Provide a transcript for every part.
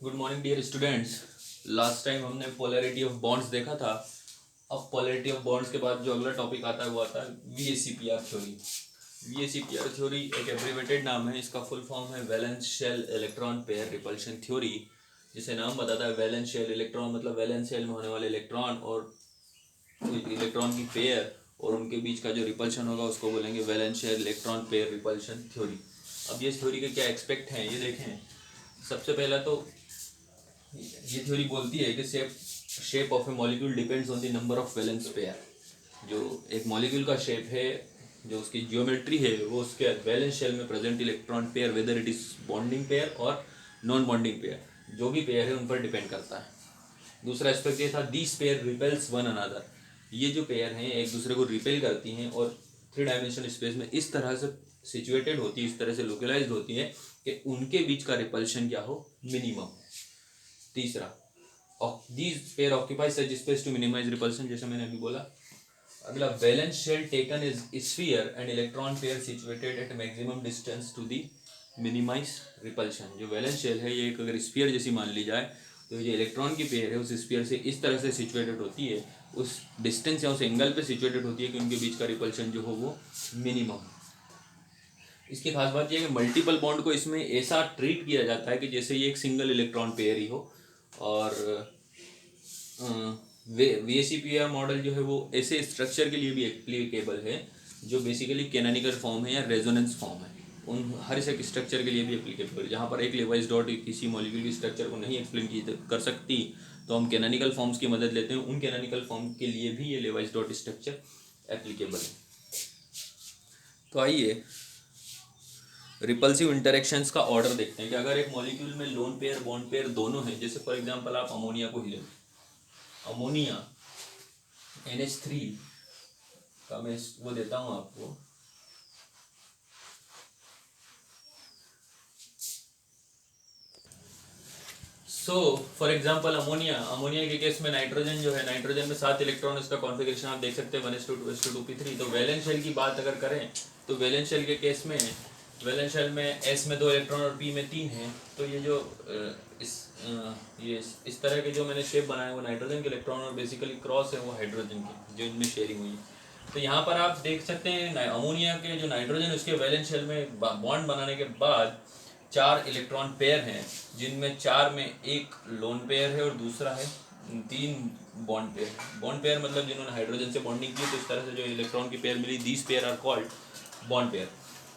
Good morning dear students. Last time हमने polarity of bonds देखा था। अब पोलैरिटी ऑफ बॉन्ड्स के बाद जो अगला टॉपिक आता है वो आता है वीएसीपीआर थ्योरी। वीएसीपीआर थ्योरी एक एब्रिवेटेड नाम है, इसका फुल फॉर्म है valence shell electron pair repulsion theory. जिसे नाम बताता है वैलेंस शेल इलेक्ट्रॉन, मतलब वैलेंस शेल में होने वाले इलेक्ट्रॉन और इलेक्ट्रॉन की पेयर और उनके बीच का जो रिपल्शन होगा उसको बोलेंगे valence shell electron pair repulsion theory. अब ये थ्योरी के क्या एक्सपेक्ट हैं ये देखें। सबसे पहला तो ये थ्योरी बोलती है कि shape of A molecule depends on the number of valence pair. जो एक मॉलिक्यूल का शेप है, जो उसकी जियोमेट्री है, वो उसके वैलेंस शेल में present electron pair, whether it is bonding pair और नॉन बॉन्डिंग पेयर, जो भी पेयर है उन पर डिपेंड करता है। दूसरा एस्पेक्ट ये था these pair repels one another. ये जो पेयर हैं एक दूसरे को रिपेल करती हैं और थ्री डायमेंशनल स्पेस में इस तरह से सिचुएटेड होती है, इस तरह से लोकलाइज्ड होती है कि उनके बीच का रिपल्शन क्या हो, मिनिमम। तीसरा, these pair occupy such space to minimize repulsion, जैसे मैंने अभी बोला। अगला, valence shell taken is sphere and electron pair situated at maximum distance to the minimise repulsion. जो वैलेंस शेल है ये एक अगर स्फीयर जैसी मान ली जाए तो जो इलेक्ट्रॉन की पेयर है उस स्फीयर से इस तरह से सिचुएटेड होती है, उस डिस्टेंस या उस एंगल पे सिचुएटेड होती है कि उनके बीच का रिपल्शन जो हो वो मिनिमम। इसकी खास बात यह है कि मल्टीपल बॉन्ड को इसमें ऐसा ट्रीट किया जाता है कि जैसे ये एक सिंगल इलेक्ट्रॉन पेयर ही हो। और वीएसीपीआर मॉडल जो है वो ऐसे स्ट्रक्चर के लिए भी एप्लीकेबल है जो बेसिकली कैनोनिकल फॉर्म है या रेजोनेंस फॉर्म है। उन हर एक स्ट्रक्चर के लिए भी एप्लीकेबल है। जहाँ पर एक लेवाइज डॉट किसी मॉलिक्यूल की स्ट्रक्चर को नहीं एक्सप्लेन कर सकती तो हम कैनोनिकल फॉर्म्स की मदद लेते हैं। उन कैनोनिकल फॉर्म के लिए भी ये लेवाइज डॉट स्ट्रक्चर एप्लीकेबल है। तो आइए रिपल्सिव इंटरेक्शंस का ऑर्डर देखते हैं कि अगर एक मॉलिक्यूल में लोन पेयर बॉन्ड पेयर दोनों हैं, जैसे फॉर एग्जांपल आप अमोनिया को ही लें, अमोनिया NH3 का मैं वो देता हूं आपको। फॉर एग्जांपल अमोनिया के केस में नाइट्रोजन जो है, नाइट्रोजन में 7 इलेक्ट्रॉन, इसका कॉन्फ़िगरेशन आप देख सकते हैं 1s2 2s2 2p3। तो वैलेंस शेल की बात अगर करें तो वैलेंस शेल के केस में वैलेंस शेल में S में 2 इलेक्ट्रॉन और P में 3 है। तो ये जो इस तरह के जो मैंने शेप बनाए वो नाइट्रोजन के इलेक्ट्रॉन और बेसिकली क्रॉस है वो हाइड्रोजन के, जो इनमें शेयरिंग हुई है। तो यहाँ पर आप देख सकते हैं अमोनिया के जो नाइट्रोजन उसके वैलेंस शेल में बॉन्ड बनाने के बाद 4 इलेक्ट्रॉन पेयर हैं, जिनमें 4 में एक लोन पेयर है और दूसरा है 3 बॉन्ड पेयर। बॉन्ड पेयर मतलब जिन्होंने हाइड्रोजन से बॉन्डिंग की, तो इस तरह से जो इलेक्ट्रॉन की पेयर मिली, these pair are called bond pair.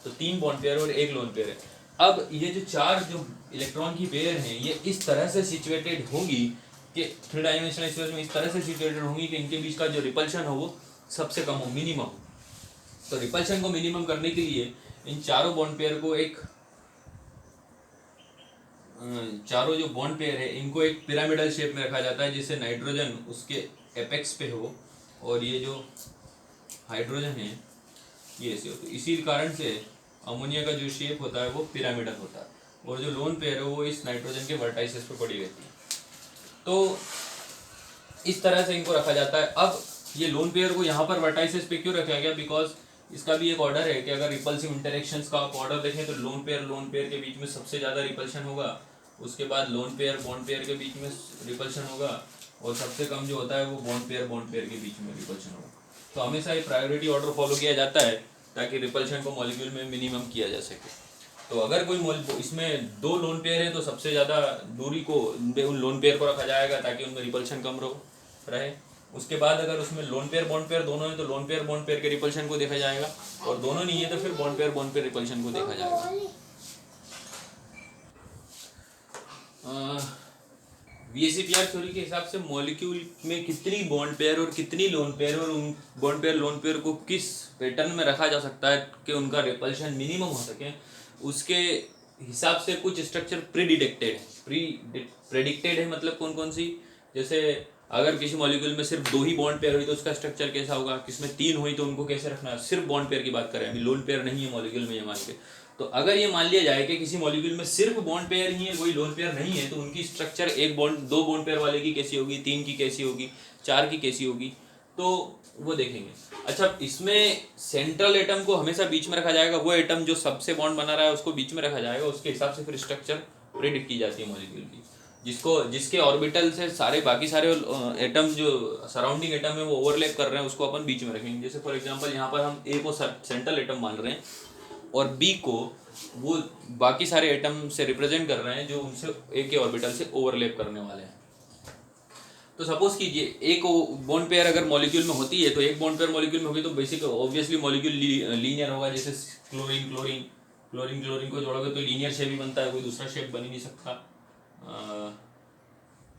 तो 3 बॉन्ड पेयर और एक लोन पेयर है। अब ये जो 4 जो इलेक्ट्रॉन की पेयर हैं ये इस तरह से सिचुएटेड होंगी कि थ्री डायमेंशनल स्पेस में इस तरह से सिचुएटेड होंगी कि इनके बीच का जो रिपल्शन हो वो सबसे कम हो, मिनिमम। तो रिपल्शन को मिनिमम करने के लिए इन चारों बॉन्ड पेयर को चारों जो बॉन्ड पेयर है इनको एक पिरामिडल शेप में रखा जाता है, जिससे नाइट्रोजन उसके एपेक्स पे हो और ये जो हाइड्रोजन है ये ऐसे हो। तो इसी कारण से अमोनिया का जो शेप होता है वो पिरामिडल होता है और जो लोन पेयर है वो इस नाइट्रोजन के वर्टाइसेस पे पड़ी रहती है। तो इस तरह से इनको रखा जाता है। अब ये लोन पेयर को यहाँ पर वर्टाइसेस पे क्यों रखा गया? बिकॉज इसका भी एक ऑर्डर है कि अगर रिपल्सिव इंटरेक्शंस का आप ऑर्डर देखें तो लोन पेयर के बीच में सबसे ज़्यादा रिपल्शन होगा, उसके बाद लोन पेयर बॉन्ड पेयर के बीच में रिपल्शन होगा और सबसे कम जो होता है वो बॉन्ड पेयर के बीच में रिपल्शन होगा। तो हमेशा ये प्रायोरिटी ऑर्डर फॉलो किया जाता है ताकि रिपल्शन को मॉलिक्यूल में मिनिमम किया जा सके। तो अगर कोई इसमें 2 लोन पेयर है तो सबसे ज़्यादा दूरी को उन लोन पेयर को रखा जाएगा ताकि उनमें रिपल्शन कम रहे। उसके बाद अगर उसमें लोन पेयर बॉन्ड पेयर दोनों है तो लोन पेयर बॉन्ड पेयर के रिपल्शन को देखा जाएगा, और दोनों नहीं है तो फिर बॉन्ड पेयर रिपल्शन को देखा जाएगा। वीएसीपीआर थ्योरी के हिसाब से मॉलिक्यूल में कितनी बॉन्ड पेयर और कितनी लोन पेयर और उन बॉन्ड पेयर लोन पेयर को किस पैटर्न में रखा जा सकता है कि उनका रिपल्शन मिनिमम हो सके, उसके हिसाब से कुछ स्ट्रक्चर प्रेडिक्टेड है। मतलब कौन कौन सी? जैसे अगर किसी मॉलिक्यूल में सिर्फ 2 ही बॉन्ड पेयर हुई तो उसका स्ट्रक्चर कैसा होगा, किसमें 3 हुई तो उनको कैसे रखना है। सिर्फ बॉन्ड पेयर की बात करें, अभी लोन पेयर नहीं है मॉलिक्यूल में ये मान के। तो अगर ये मान लिया जाए कि किसी मॉलिक्यूल में सिर्फ बॉन्ड पेयर ही है, कोई लोन पेयर नहीं है, तो उनकी स्ट्रक्चर 2 बॉन्ड पेयर वाले की कैसी होगी, 3 की कैसी होगी, 4 की कैसी होगी, तो वो देखेंगे। अच्छा, इसमें सेंट्रल एटम को हमेशा बीच में रखा जाएगा। वो एटम जो सबसे बॉन्ड बना रहा है उसको बीच में रखा जाएगा, उसके हिसाब से फिर स्ट्रक्चर प्रेडिक्ट की जाती है मॉलिक्यूल की। जिसके ऑर्बिटल से सारे बाकी सारे एटम जो सराउंडिंग एटम है वो ओवरलैप कर रहे हैं, उसको अपन बीच में रखेंगे। जैसे फॉर एग्जांपल यहाँ पर हम ए को सेंट्रल एटम मान रहे हैं और बी को वो बाकी सारे एटम से रिप्रेजेंट कर रहे हैं जो उनसे ए के ऑर्बिटल से ओवरलैप करने वाले हैं। तो सपोज कीजिए एक बॉन्ड पेयर अगर मॉलिक्यूल में होती है, तो एक बॉन्ड पेयर मॉलिक्यूल में होगी तो बेसिक ऑब्वियसली मॉलिक्यूल लीनियर होगा। जैसे क्लोरीन क्लोरीन क्लोरीन क्लोरीन को जोड़ोगे तो लीनियर शेप ही बनता है, कोई दूसरा शेप बन ही नहीं सकता।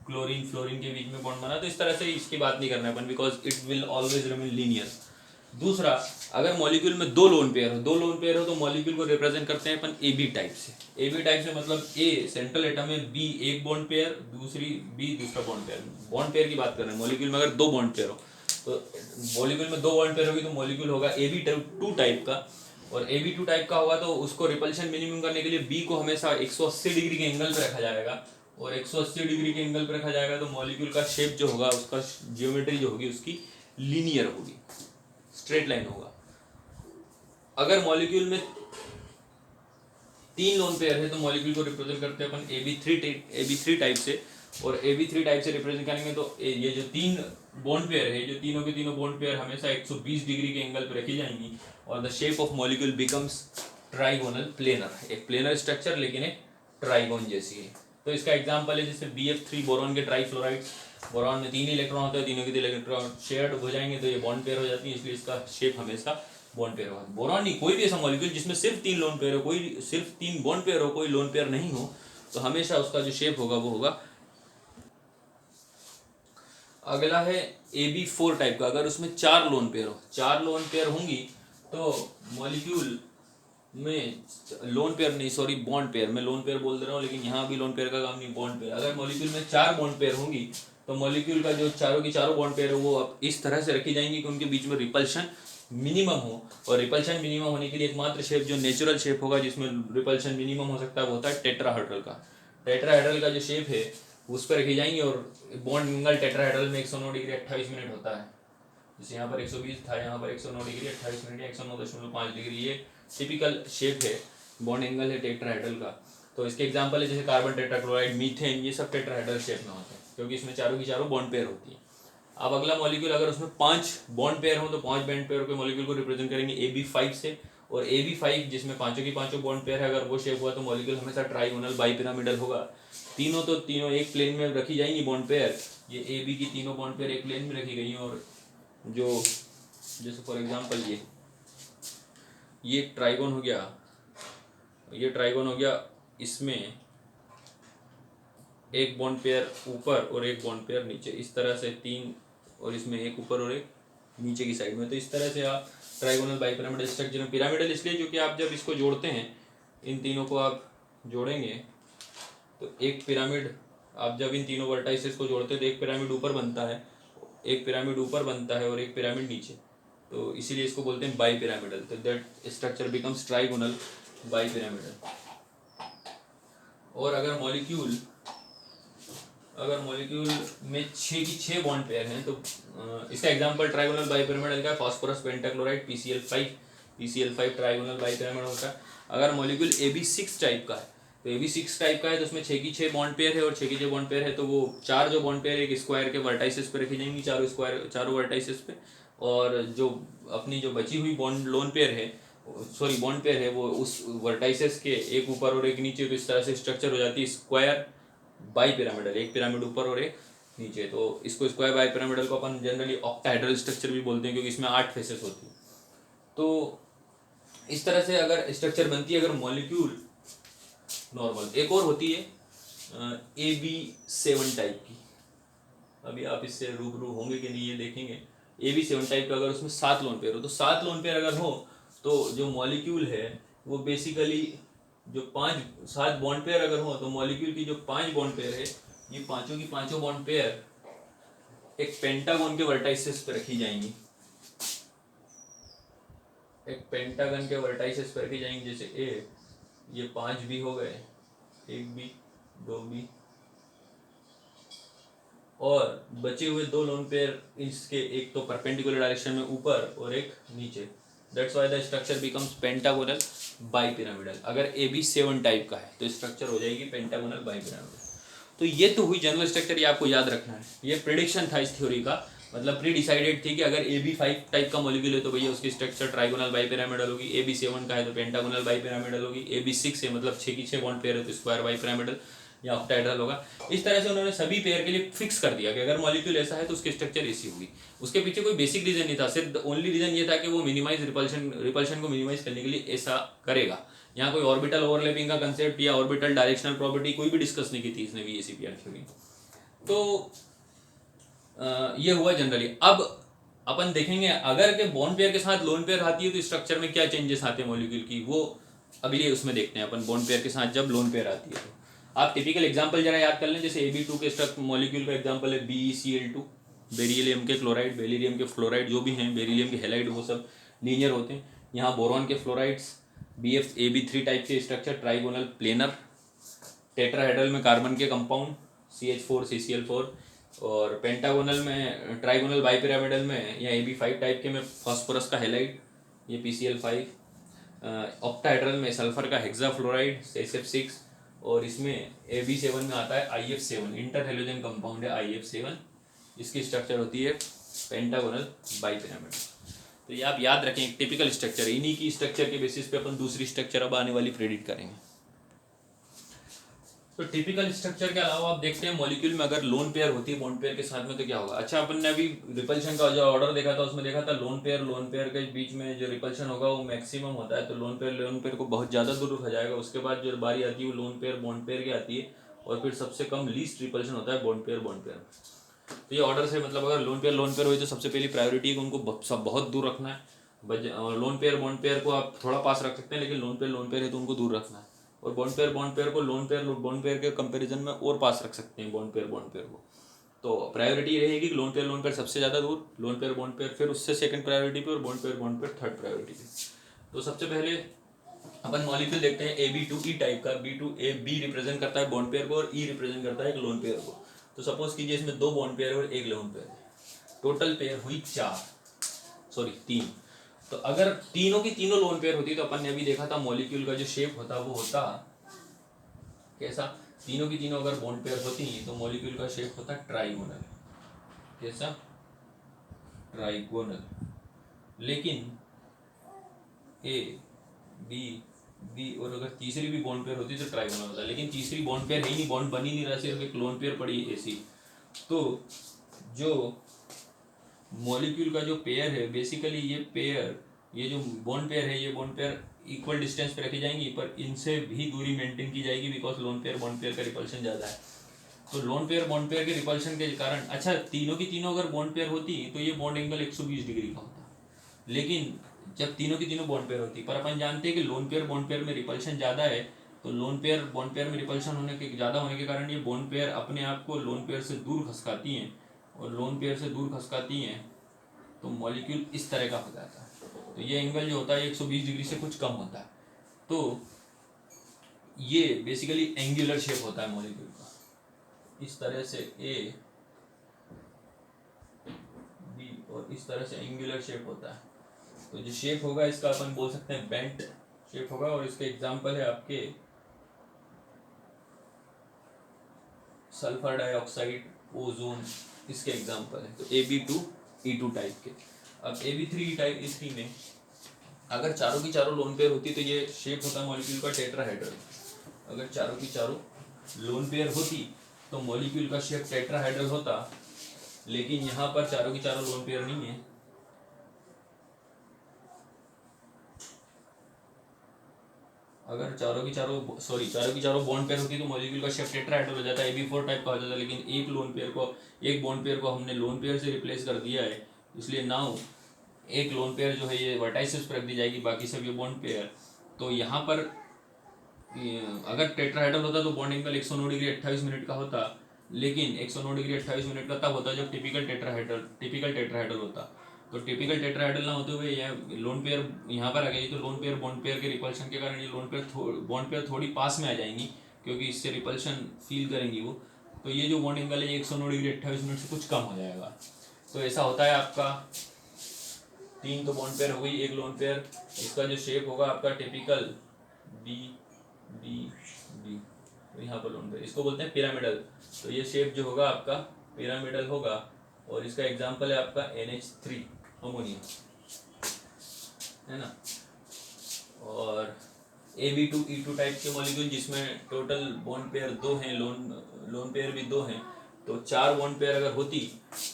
क्लोरीन फ्लोरीन के बीच में बॉन्ड बना, तो इस तरह से इसकी बात नहीं करना है अपन, because it will always remain linear. दूसरा, अगर मॉलिक्यूल में दो लोन पेयर हो तो मॉलिक्यूल को रिप्रेजेंट करते हैं अपन ए बी टाइप से। ए बी टाइप से मतलब ए सेंट्रल एटम है, बी एक बॉन्ड पेयर, दूसरी बी दूसरा बॉन्ड पेयर। बॉन्ड पेयर की बात कर रहे हैं। मॉलिक्यूल में अगर दो बॉन्ड पेयर हो तो मॉलिक्यूल में दो बॉन्ड पेयर होगी तो मॉलिक्यूल होगा ए बी टू टाइप का। और ए बी टू टाइप का होगा तो उसको रिपल्शन मिनिमम करने के लिए बी को हमेशा 180 डिग्री के एंगल पे रखा जाएगा, और 180 डिग्री के एंगल पे रखा जाएगा तो मॉलिक्यूल का शेप जो होगा, उसका जियोमेट्री जो होगी उसकी लीनियर होगी, स्ट्रेट लाइन होगा। अगर मॉलिक्यूल में तीन लोन पेयर है तो मॉलिक्यूल को रिप्रेजेंट करते हैं अपन ए बी थ्री टाइप से। और ए बी थ्री टाइप से रिप्रेजेंट करेंगे तो ये जो तीन बॉन्ड पेयर है, जो तीनों के तीनों बॉन्ड पेयर हमेशा 120 डिग्री के एंगल पर रखी जाएंगी, और the shape of molecule becomes trigonal planar. एक प्लेनर स्ट्रक्चर लेकिन एक ट्राइगोन जैसी है। तो इसका एग्जांपल है जैसे BF3 बोरॉन के ट्राइफ्लोराइड्स। बोरॉन में 3 इलेक्ट्रॉन होते हैं, तीनों के 3 इलेक्ट्रॉन शेयर्ड हो जाएंगे तो ये बॉन्ड पेयर हो जाती है, इसलिए इसका शेप हमेशा बॉन्ड पेयर होगा। बोरॉन नहीं, कोई भी ऐसा मॉलिक्यूल जिसमें सिर्फ 3 लोन पेयर हो, कोई सिर्फ 3 बॉन्ड पेयर हो, कोई लोन पेयर नहीं हो, तो हमेशा उसका जो शेप होगा वो होगा। अगला है AB4 टाइप का। अगर उसमें 4 लोन पेयर हो, 4 लोन पेयर होंगी तो मॉलिक्यूल में लोन पेयर नहीं, सॉरी बॉन्ड पेयर, मैं लोन पेयर बोल दे रहा हूँ लेकिन यहाँ भी लोन पेयर का काम नहीं, बॉन्ड पेयर। अगर मॉलिक्यूल में 4 बॉन्ड पेयर होंगी तो मॉलिक्यूल का जो चारों की चारों बॉन्ड पेयर है वो अब इस तरह से रखी जाएंगी कि उनके बीच में रिपल्शन मिनिमम हो। और रिपल्शन मिनिमम होने के लिए एकमात्र शेप जो नेचुरल शेप होगा जिसमें रिपल्शन मिनिमम हो सकता है वो होता है टेट्राहेड्रल का। टेट्राहेड्रल का जो शेप है उस पर रखी जाएंगी, और बॉन्ड एंगल टेट्राहेड्रल में 109 डिग्री 28 मिनट होता है। जैसे यहाँ पर 120 था, यहाँ पर 109 डिग्री 28 मिनट या 109.5 डिग्री, ये टिपिकल शेप है, बॉन्ड एंगल है टेट्राहेड्रल का। तो इसके एग्जांपल है जैसे कार्बन टेट्राक्लोराइड, मीथेन, ये सब टेट्राहेड्रल शेप में होते हैं क्योंकि इसमें चारों की चारों बॉन्ड पेयर होती है। अब अगला मॉलिक्यूल, अगर उसमें 5 बॉन्ड पेयर हो तो 5 बॉन्ड पेयर के मॉलिक्यूल को रिप्रेजेंट करेंगे AB5 से। और AB5 जिसमें पांचों की पांचों बॉन्ड पेयर है, अगर वो शेप हुआ तो मॉलिक्यूल हमेशा ट्राइगोनल बाइपिरामिडल होगा। तीनों तो तीनों एक प्लेन में रखी जाएंगी बॉन्ड पेयर। ये AB की तीनों बॉन्ड पेयर एक प्लेन में रखी गई हैं, और जो जैसे फॉर एग्जांपल ये ट्राइगोन हो गया, ये ट्राइगोन हो गया, इसमें एक बॉन्ड पेयर ऊपर और एक बॉन्ड पेयर नीचे, इस तरह से 3, और इसमें एक ऊपर और एक नीचे की साइड में। तो इस तरह से आप ट्राइगोनल बाइपिरामिडल स्ट्रक्चर में, पिरामिडल इसलिए क्योंकि आप जब इसको जोड़ते हैं, इन तीनों को आप जोड़ेंगे तो एक पिरामिड, आप जब इन तीनों वर्टाइसेस को जोड़ते हैं तो एक पिरामिड ऊपर बनता है, एक पिरामिड ऊपर बनता है और एक पिरामिड नीचे, तो इसीलिए इसको बोलते हैं बाइपिरामिडल। तो that structure becomes trigonal bipyramidal. और अगर मॉलिक्यूल में 6 की 6 बॉन्ड पेयर हैं तो इसका एग्जांपल ट्राइगोनल बाइपिरामिडल का फास्फोरस पेंटाक्लोराइड PCl5 ट्राइगोनल बाइपिरामिड होता है। अगर मॉलिक्यूल AB6 टाइप का है तो AB6 टाइप का है तो उसमें 6 की 6 बॉन्ड पेयर है, और 6 की 6 बॉन्ड पेयर है तो वो 4 जो बॉन्ड पेयर एक स्क्वायर के वर्टाइसेस पे रखी जाएंगी, चारों वर्टाइसेस पे। और जो अपनी जो बची हुई बॉन्ड पेयर है वो उस वर्टाइसेस के एक ऊपर और एक नीचे, तो इस तरह से स्ट्रक्चर हो जाती है स्क्वायर बाई पिरामिडल, एक पिरामिड ऊपर और एक नीचे। तो इसको स्क्वायर बाई पिरामिडल को अपन जनरली ऑक्टाहेड्रल स्ट्रक्चर भी बोलते हैं क्योंकि इसमें 8 फेसेस होती है। तो इस तरह से अगर स्ट्रक्चर बनती है अगर मॉलिक्यूल नॉर्मल। एक और होती है AB7 टाइप की, अभी आप इससे रूबरू होंगे कि नहीं ये देखेंगे। AB7 टाइप का अगर उसमें 7 लोन पेयर हो, तो 7 लोन पेयर अगर हो तो जो मॉलिक्यूल है वो बेसिकली जो 7 बॉन्ड पेयर अगर हो तो मॉलिक्यूल की जो 5 बॉन्ड पेयर है, ये पांचों की पांचों बॉन्ड पेयर एक पेंटागन के वर्टाइसेस पे रखी जाएंगी, एक पेंटागन के वर्टाइसेस पे रखी जाएंगी। जैसे ये 5 भी हो गए, 1 भी 2 भी, और बचे हुए 2 लोन पेयर इसके एक तो परपेंडिकुलर डायरेक्शन में ऊपर और एक नीचे। That's why the structure becomes pentagonal bipyramidal. अगर AB7 टाइप का है तो स्ट्रक्चर हो जाएगी पेंटागोनल बाइपिरामिडल। तो ये तो हुई जनरल स्ट्रक्चर, ये आपको याद रखना है। ये प्रिडिक्शन था इस थ्योरी का, मतलब प्री डिसाइडेड थी कि अगर AB5 टाइप का मॉलिक्यूल है तो भैया उसकी स्ट्रक्चर ट्राइगोनल बाइपिरामिडल होगी, AB7 का है तो पेंटागोनल बाइपिरामिडल होगी, AB6 है मतलब 6 की 6 बॉन्ड पेयर है तो स्क्वायर बाइपिरामिडल या ऑक्टाहेड्रल होगा। इस तरह से उन्होंने सभी पेयर के लिए फिक्स कर दिया कि अगर मॉलिक्यूल ऐसा है तो उसकी स्ट्रक्चर ऐसी होगी। उसके पीछे कोई बेसिक रीजन नहीं था, सिर्फ ओनली रीजन ये था कि वो मिनिमाइज रिपल्शन को मिनिमाइज करने के लिए ऐसा करेगा। यहाँ कोई ऑर्बिटल ओवरलैपिंग का कंसेप्ट या ऑर्बिटल डायरेक्शनल प्रॉपर्टी कोई भी डिस्कस नहीं की थी इसने VSEPR थ्योरी। तो ये हुआ जनरली। अब अपन देखेंगे अगर के बॉन्ड पेयर के साथ लोन पेयर आती है तो स्ट्रक्चर में क्या चेंजेस आते हैं मॉलिक्यूल की, वो अगले उसमें देखते हैं अपन। बॉन्ड पेयर के साथ जब लोन पेयर आती है तो आप टिपिकल एग्जांपल जरा याद कर लें। जैसे AB2 के स्ट्रक्चर मॉलिक्यूल का एग्जांपल है BeCl2, बेरिलियम के क्लोराइड, बेरिलियम के फ्लोराइड जो भी हैं, बेरिलियम के हैलाइड, वो सब लीनियर होते हैं। यहाँ बोरॉन के फ्लोराइड्स BF AB3 टाइप के स्ट्रक्चर, ट्राइगोनल प्लेनर, टेट्राहेड्रल में कार्बन के कंपाउंड CH4 CCl4, और पेंटागोनल में ट्राइगोनल बाइपिरामिडल में या AB5 टाइप के में फास्फोरस का हैलाइड, ये PCl5, ऑक्टाहेड्रल में सल्फर का हेक्साफ्लोराइड SF6, और इसमें AB7 में आता है IF7, इंटर हेलोजन कंपाउंड है IF7, इसकी स्ट्रक्चर होती है पेंटागोनल बाइपिरामिडल। तो ये आप याद रखें, एक टिपिकल स्ट्रक्चर, इन्हीं की स्ट्रक्चर के बेसिस पे अपन दूसरी स्ट्रक्चर अब आने वाली प्रेडिक्ट करेंगे। तो टिपिकल स्ट्रक्चर के अलावा आप देखते हैं मॉलिक्यूल में अगर लोन पेयर होती है बॉन्ड पेयर के साथ में तो क्या होगा। अच्छा, अपन ने अभी रिपल्शन का जो ऑर्डर देखा था उसमें देखा था लोन पेयर के बीच में जो रिपल्शन होगा वो मैक्सिमम होता है, तो लोन पेयर को बहुत ज़्यादा दूर रखा जाएगा। उसके बाद जो बारी आती है वो लोन पेयर बॉन्ड पेयर की आती है, और फिर सबसे कम लीस्ट रिपल्शन होता है बॉन्ड पेयर। तो ये ऑर्डर से मतलब अगर लोन पेयर हुई तो सबसे पहली प्रायोरिटी है कि उनको सब बहुत दूर रखना है। लोन पेयर बॉन्ड पेयर को आप थोड़ा पास रख सकते हैं, लेकिन लोन पेयर है तो उनको दूर रखना है। और बॉन्ड पेयर को लोन पेयर के कंपैरिजन में और पास रख सकते हैं बॉन्ड पेयर को। तो प्रायोरिटी रहेगी कि लोन पेयर सबसे ज़्यादा दूर, लोन पेयर बॉन्ड पेयर फिर उससे सेकंड प्रायोरिटी पे, और बॉन्ड पेयर थर्ड प्रायोरिटी पे। तो सबसे पहले अपन मॉलिक्यूल देखते हैं AB2E टाइप का। B रिप्रेजेंट करता है बॉन्ड पेयर को और E रिप्रेजेंट करता है एक लोन पेयर को। तो सपोज कीजिए इसमें 2 बॉन्ड पेयर और एक लोन पेयर, टोटल पेयर हुई 3। तो अगर तीनों की तीनों लोन पेयर होती तो अपन ने अभी देखा था मॉलिक्यूल का जो शेप होता वो होता कैसा। तीनों की तीनों अगर बॉन्ड पेयर होती तो मॉलिक्यूल का शेप होता ट्राइगोनल। कैसा? ट्राइगोनल। लेकिन A B B और अगर तीसरी भी बॉन्ड पेयर होती तो ट्राइगोनल होता, लेकिन तीसरी बॉन्ड पेयर है ही नहीं, बॉन्ड बन ही नहीं रहा, सिर्फ एक लोन पेयर पड़ी ऐसी। तो जो मॉलिक्यूल का जो पेयर है बेसिकली ये जो बॉन्ड पेयर है, ये बॉन्ड पेयर इक्वल डिस्टेंस पे रखी जाएंगी, पर इनसे भी दूरी मेंटेन की जाएगी because lone pair bond pair का रिपल्शन ज़्यादा है। तो लोन पेयर बॉन्ड पेयर के रिपल्शन के कारण, अच्छा तीनों की तीनों अगर बॉन्ड पेयर होती तो ये बॉन्ड एंगल 120 डिग्री का होता, लेकिन जब तीनों की तीनों बॉन्ड पेयर होती, पर अपन जानते हैं कि लोन पेयर बॉन्ड पेयर में रिपल्शन ज़्यादा है, तो लोन पेयर बॉन्ड पेयर में रिपल्शन ज़्यादा होने के कारण ये बॉन्ड पेयर अपने आप को लोन पेयर से दूर खसकाती हैं, और लोन पेयर से दूर खसकाती हैं तो मॉलिक्यूल इस तरह का हो जाता है। तो ये एंगल जो होता है 120 डिग्री से कुछ कम होता है। तो ये बेसिकली एंगुलर शेप होता है मॉलिक्यूल का, इस तरह से A B और इस तरह से एंगुलर शेप होता है। तो जो शेप होगा इसका अपन बोल सकते हैं बेंट शेप होगा, और इसके एग्जांपल है आपके सल्फर डाइऑक्साइड, ओजोन, इसके एग्जांपल है। तो AB2E2 टाइप के। अब AB3E3 में अगर चारों की चारों लोन पेयर होती तो ये शेप होता मॉलिक्यूल का टेट्राहेड्रल। अगर चारों की चारों लोन पेयर होती तो मॉलिक्यूल का शेप टेट्राहेड्रल होता, लेकिन यहाँ पर चारों की चारों लोन पेयर नहीं है। अगर चारों की चारों बॉन्ड पेयर होती तो मॉलिक्यूल का शेप टेट्राहेड्रल हो जाता, AB4 टाइप का हो जाता, लेकिन एक बॉन्ड पेयर को हमने लोन पेयर से रिप्लेस कर दिया है, इसलिए नाउ एक लोन पेयर जो है ये वर्टाइसिस पर रख दी जाएगी, बाकी सब ये बॉन्ड पेयर। तो यहाँ पर अगर टेट्राहेड्रल होता तो बॉन्ड एंगल 109 डिग्री 28 मिनट का होता, लेकिन 109 डिग्री 28 मिनट का तब होता जब टिपिकल टेट्राहेड्रल होता। तो टिपिकल टेट्राहेड्रल ना होते हुए यह लोन पेयर यहाँ पर आ गई, तो लोन पेयर बॉन्ड पेयर के रिपल्शन के कारण ये बॉन्ड पेयर थोड़ी पास में आ जाएंगी, क्योंकि इससे रिपल्शन फील करेंगी वो। तो ये जो बॉन्ड एंगल है 109 डिग्री 28 मिनट से कुछ कम हो जाएगा। तो ऐसा होता है आपका 3 तो बॉन्ड पेयर हो गई, एक लोन पेयर। इसका जो शेप होगा आपका टिपिकल B B B तो यहाँ पर लोन पेयर, इसको बोलते हैं पिरामिडल। तो ये शेप जो होगा आपका पिरामिडल होगा, और इसका एग्जाम्पल है आपका NH3 अमोनिया, है ना। और AB2E2 टाइप के मॉलिक्यूल जिसमें टोटल बॉन्ड पेयर 2 हैं, लोन पेयर भी 2 हैं, तो 4 बॉन्ड पेयर अगर होती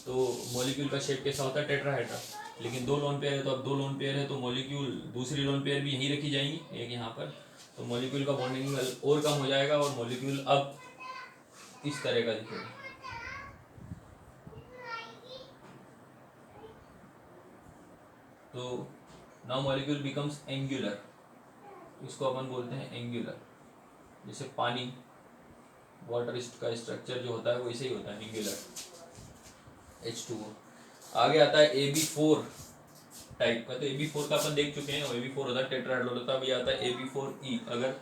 तो मॉलिक्यूल का शेप कैसा होता है, टेट्राहेड्रा। लेकिन 2 लोन पेयर है, तो अब 2 लोन पेयर है तो मॉलिक्यूल दूसरी लोन पेयर भी यहीं रखी जाएंगी, एक यहाँ पर, तो मॉलिक्यूल का बॉन्डिंग और कम हो जाएगा और मॉलिक्यूल अब इस तरह का दिखेगा। तो नाउ मॉलिक्यूल बिकम्स एंगुलर, इसको अपन बोलते हैं एंगुलर। जैसे पानी, वाटर का स्ट्रक्चर जो होता है वो ऐसे ही होता है, एंगुलर, H2O। आगे आता है AB4 टाइप का, तो AB4 का अपन देख चुके हैं, AB4 होता है टेट्राहेड्रल होता है। अभी आता है AB4E। अगर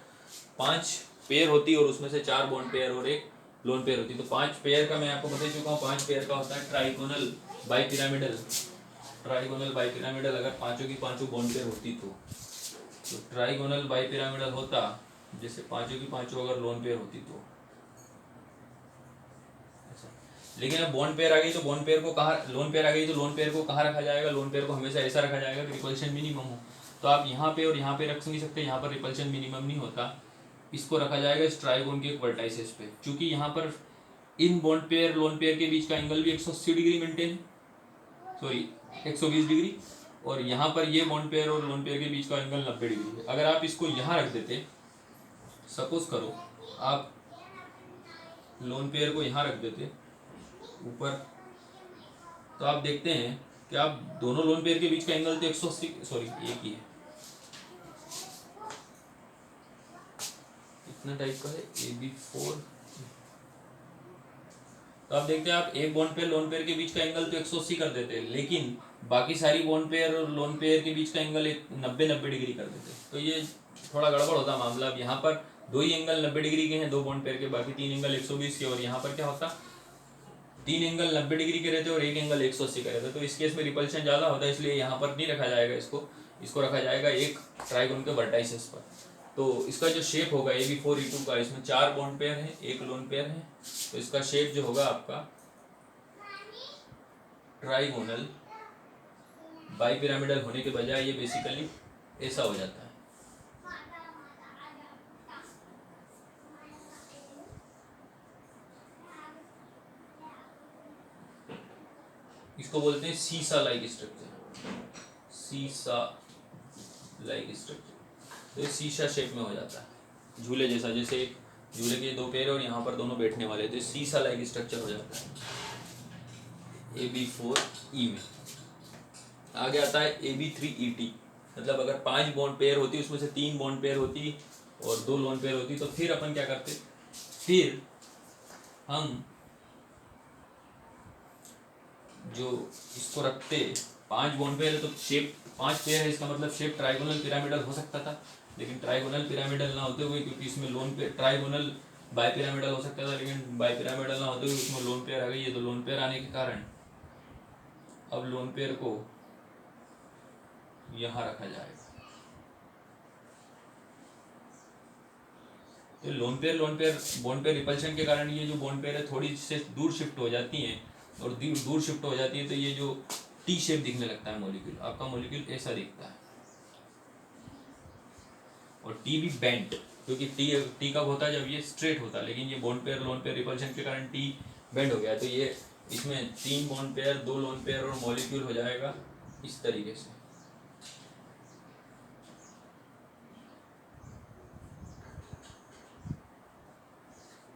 5 पेयर होती और उसमें से 4 बॉन्ड पेयर और एक लोन पेयर होती, तो 5 पेयर का मैं आपको बता चुका हूँ, 5 पेयर का होता है ट्राइगोनल बाइपिरामिडल। ट्राइगोनल बाइपिरामिडल अगर पांचों की पांचों बॉन्ड पेयर होती तो ट्राइगोनल बाइपिरामिडल होता, जैसे पांचों की पांचों अगर लोन पेयर होती तो ऐसा। लेकिन अब बॉन्ड पेयर आ गई तो बॉन्ड पेयर को कहाँ, लोन पेयर आ गई तो लोन पेयर को कहाँ रखा जाएगा, लोन पेयर को हमेशा ऐसा रखा जाएगा कि रिपल्शन मिनिमम हो। तो आप यहाँ पे और यहाँ पे रख नहीं सकते, यहाँ पर रिपल्शन मिनिमम नहीं होता, इसको रखा जाएगा इस ट्राइगोन के एक वर्टाइसिस पे, क्योंकि यहाँ पर in bond pair lone pair के बीच का एंगल भी 180 डिग्री मेंटेन, सॉरी 120 डिग्री, और यहाँ पर ये बॉन्ड पेयर और लोन पेयर के बीच का एंगल 90 डिग्री है। अगर आप इसको यहाँ रख देते, सपोज करो आप लोन पेयर को यहाँ रख देते ऊपर, तो आप देखते हैं कि आप दोनों लोन पेयर के बीच का एंगल तो 180, सॉरी एक ही है, इतना टाइप का है AB4। तो आप देखते हैं आप एक बॉन्ड पेयर लोन पेयर के बीच का एंगल तो 180 कर देते हैं, लेकिन बाकी सारी बॉन्ड पेयर और लोन पेयर के बीच का एंगल 90 डिग्री कर देते हैं। तो ये थोड़ा गड़बड़ होता मामला। अब यहाँ पर 2 ही एंगल 90 डिग्री के हैं, 2 बॉन्ड पेयर के, बाकी 3 एंगल 120 के, और यहाँ पर क्या होता, 3 एंगल 90 डिग्री के रहते और एक एंगल 180 का रहता। तो इस केस में रिपल्शन ज़्यादा होता है, इसलिए यहाँ पर नहीं रखा जाएगा इसको रखा जाएगा एक ट्राइगोन के वर्टाइसिस पर। तो इसका जो शेप होगा AB4E2 का, इसमें 4 बॉन्ड पेयर है, एक लोन पेयर है, तो इसका शेप जो होगा आपका ट्राइगोनल बाइपिरामिडल होने के बजाय ये बेसिकली ऐसा हो जाता है। इसको बोलते हैं सीसा लाइक स्ट्रक्चर, सीसा लाइक स्ट्रक्चर। तो ये शीशा शेप में हो जाता है, झूले जैसा, जैसे एक झूले के 2 पैर और यहाँ पर दोनों बैठने वाले, तो सीसा लाइक स्ट्रक्चर हो जाता है AB4E में। आगे आता है AB3ET, मतलब अगर 5 बॉन्ड पेयर होती, उसमें से 3 बॉन्ड पेयर होती और 2 लोन पेयर होती, तो फिर अपन क्या करते, फिर हम जो इसको रखते, 5 बॉन्ड पेयर है तो शेप 5 पेयर है, इसका मतलब शेप ट्राइगोनल पिरामिडल हो सकता था, लेकिन ट्राइगोनल पिरामिडल ना होते हुए, क्योंकि इसमें लोन पेयर, ट्राइगोनल बाइपिरामिडल हो सकता था, लेकिन बाइपिरामिडल ना होते हुए उसमें लोन पेयर आ गई है, तो लोन पेयर आने के कारण अब लोन पेयर को यहाँ रखा जाएगा। तो lone pair bond pair repulsion के कारण ये जो बॉन्ड पेयर है थोड़ी से दूर शिफ्ट हो जाती हैं, और दूर शिफ्ट हो जाती है तो ये जो टी शेप दिखने लगता है मॉलिक्यूल, आपका मॉलिक्यूल ऐसा दिखता है, और टी भी बेंट, क्योंकि टी कब होता है, जब ये स्ट्रेट होता है, लेकिन ये bond pair lone pair repulsion के कारण टी बेंड हो गया, तो ये इसमें 3 बॉन्ड पेयर 2 लोन पेयर और मॉलिक्यूल हो जाएगा इस तरीके से।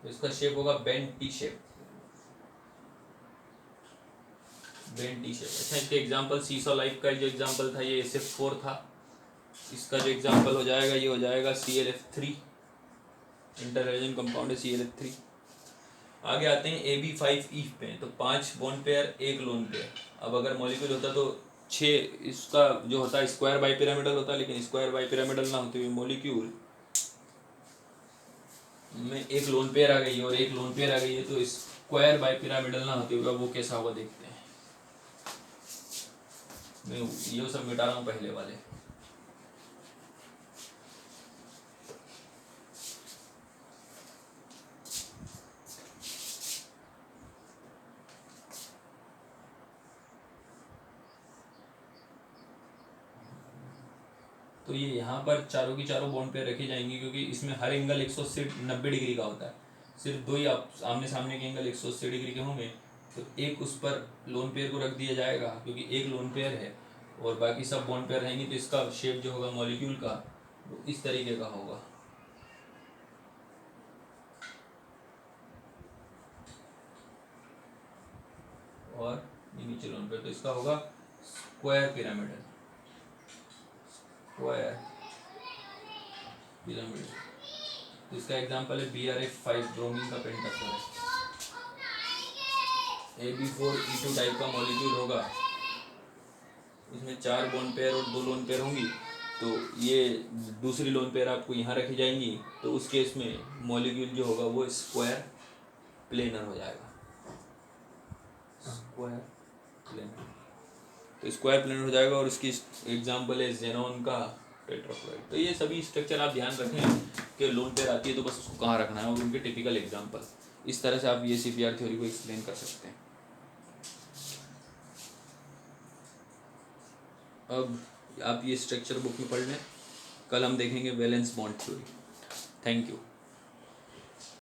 तो इसका शेप होगा bent T shape, bent T shape. अच्छा, इसके एग्जांपल सीसॉ लाइफ का जो एग्जांपल था ये SF4 था, इसका जो एग्जांपल हो जाएगा ये हो जाएगा ClF3, इंटररेजन कंपाउंड है ClF3। आगे आते हैं AB5E पे, तो 5 बॉन्ड पेयर 1 लोन पेयर। अब अगर मॉलिक्यूल होता तो 6, इसका जो होता है स्क्वायर बाइपिरामिडल होता, लेकिन स्क्वायर बाइपिरामिडल ना होते हुए मॉलिक्यूल में 1 लोन पेयर आ गई और 1 लोन पेयर आ गई है, तो स्क्वायर बाइपिरामिडल ना होते हुए वो कैसा होगा देखते हैं। मैं ये सब मिटा रहा हूँ पहले वाले। तो ये यहाँ पर चारों की चारों बॉन्ड पेयर रखी जाएंगी, क्योंकि इसमें हर एंगल 180 डिग्री का होता है। सिर्फ दो ही आप आमने सामने के एंगल 180 डिग्री के होंगे, तो एक उस पर लोन पेयर को रख दिया जाएगा, क्योंकि एक लोन पेयर है और बाकी सब बॉन्ड पेयर रहेंगे, तो इसका शेप जो होगा मॉलिक्यूल का वो इस तरीके का होगा। और ये नीचे लोन पेयर, तो इसका होगा स्क्वायर पिरामिड। स्क्वायर पिरामिड, तो इसका एग्जांपल है BrF5 ब्रोमीन का पेंटाक्लोराइड। Ab4E2 टाइप का मॉलिक्यूल होगा, उसमें 4 लोन पेयर और 2 लोन पेयर होंगी, तो ये दूसरी लोन पेयर आपको यहाँ रखी जाएंगी, तो उस केस में मॉलिक्यूल जो होगा वो स्क्वायर प्लेनर हो जाएगा। स्क्वायर प्लेनर, तो स्क्वायर प्लेनर हो जाएगा, और इसकी एग्जांपल है ज़ेनॉन का टेट्राक्लोराइड। तो ये सभी स्ट्रक्चर आप ध्यान रखें कि लोन पेयर आती है तो बस उसको कहाँ रखना है, और उनके टिपिकल एग्जांपल। इस तरह से आप VSEPR थ्योरी को एक्सप्लेन कर सकते हैं। अब आप ये स्ट्रक्चर बुक में पढ़ लें, कल हम देखेंगे valence bond theory. Thank you.